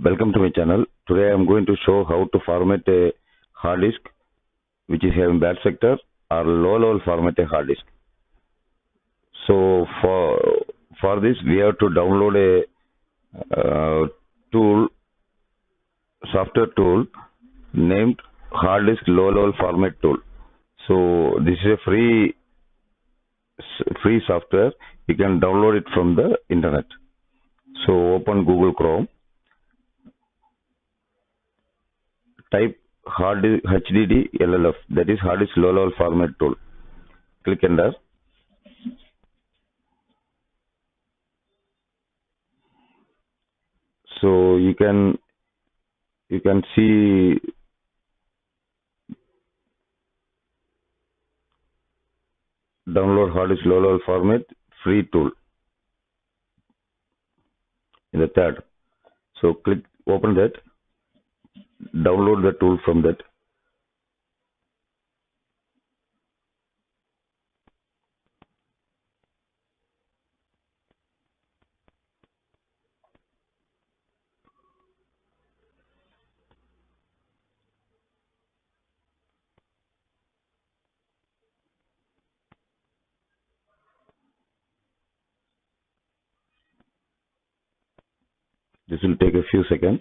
Welcome to my channel. Today I am going to show how to format a hard disk which is having bad sector or low level format a hard disk. So for this we have to download a software tool named hard disk low level format tool. So this is a free software. You can download it from the internet. So open Google Chrome. Type HDD LLF, that is hard disk low level format tool. Click enter. So you can see download hard disk low level format free tool in the third. So click open that. Download the tool from that. This will take a few seconds.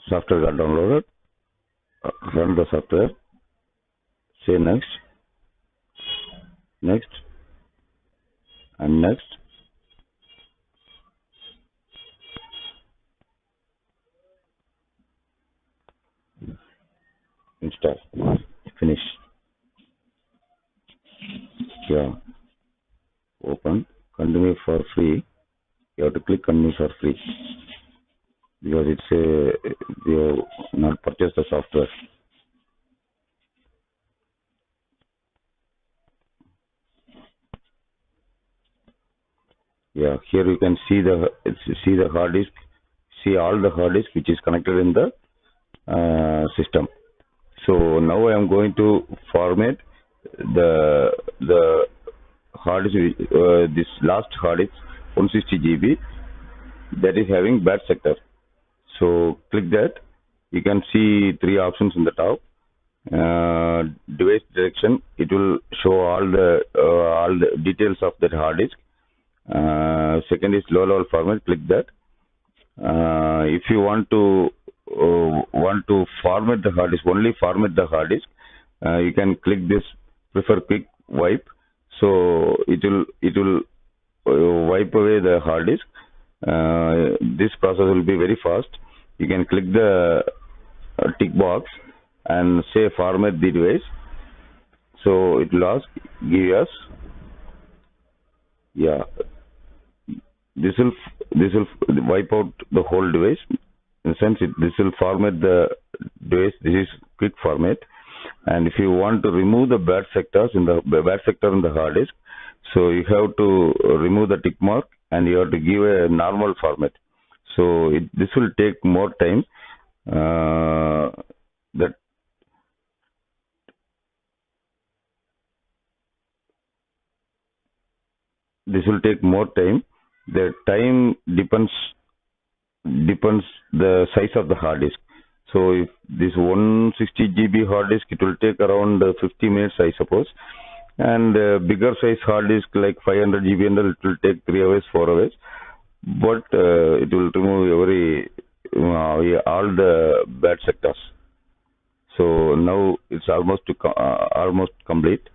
Software got downloaded. Run the software. Say next, next, and next. Install. Finish. Yeah. Open. Continue for free. You have to click continue for free because you have not purchased the software. Yeah, here you can see the hard disk, see all the hard disk which is connected in the system. So now I am going to format the hard disk, this last hard disk 160 GB that is having bad sector. So click that. You can see three options in the top. Device direction, it will show all the details of that hard disk. Second is low level format. Click that. If you want to format the hard disk, only format the hard disk, you can click this prefer quick wipe. So it will wipe away the hard disk. This process will be very fast. You can click the tick box and say format the device. So it will give us, yeah, this will wipe out the whole device. In a sense, this will format the device. This is quick format. And if you want to remove the bad sector in the hard disk, so you have to remove the tick mark and you have to give a normal format. So this will take more time. This will take more time. The time depends the size of the hard disk. So if this 160 GB hard disk, it will take around 50 minutes, I suppose. And bigger size hard disk like 500 GB, and it will take 3 hours, 4 hours. But it will remove all the bad sectors. So now it's almost complete.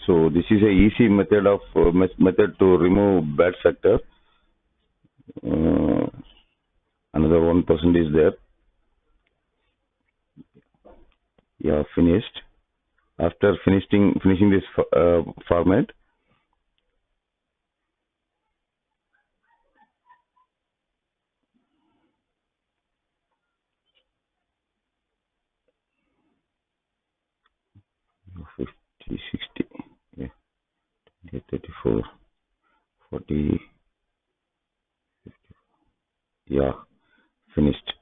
So this is a easy method to remove bad sector. Another 1% is there. Yeah, finished. After finishing this format, 50, 60, yeah, 34, 40, yeah, finished.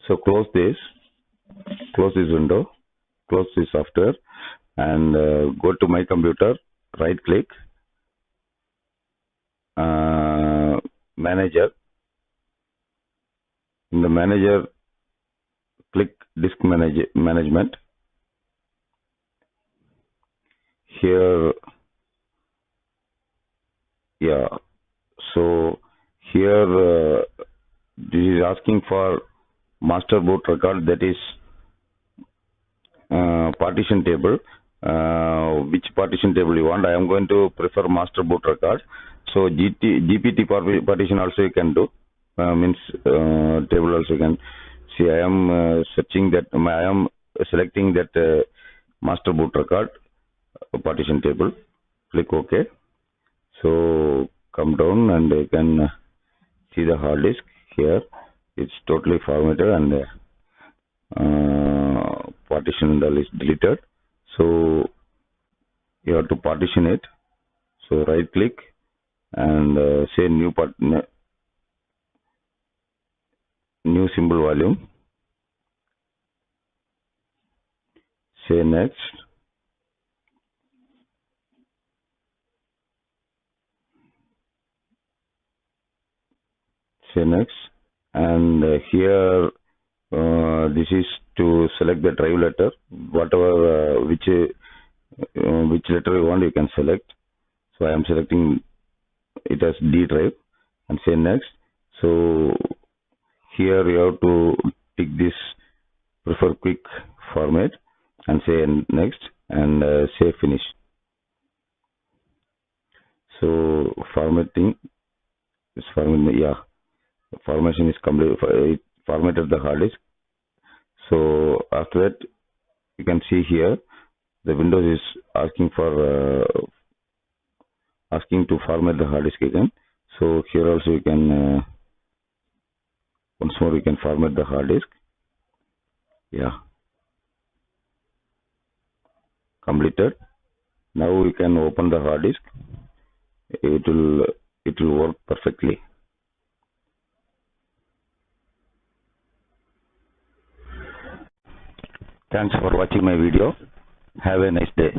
So close this window, close this software, and go to my computer, right click, manager. In the manager, click management. Here, yeah. So here, this is asking for master boot record, that is partition table. Which partition table you want? I am going to prefer master boot record. So GPT partition also you can do. Means table also you can see. I am searching that. I am selecting that master boot record partition table. Click OK. So come down and you can see the hard disk here. It's totally formatted and partition is deleted. So you have to partition it. So right click and say new symbol volume. Say next. Say next. And here this is to select the drive letter. Whatever which letter you want, you can select. So I am selecting it as D drive and say next. So here you have to tick this prefer quick format and say next and say finish. So formatting is formation is complete. It formatted the hard disk. So after that, you can see here the Windows is asking to format the hard disk again. So here also you can once more you can format the hard disk. Yeah, completed. Now we can open the hard disk. It will work perfectly. Thanks for watching my video. Have a nice day.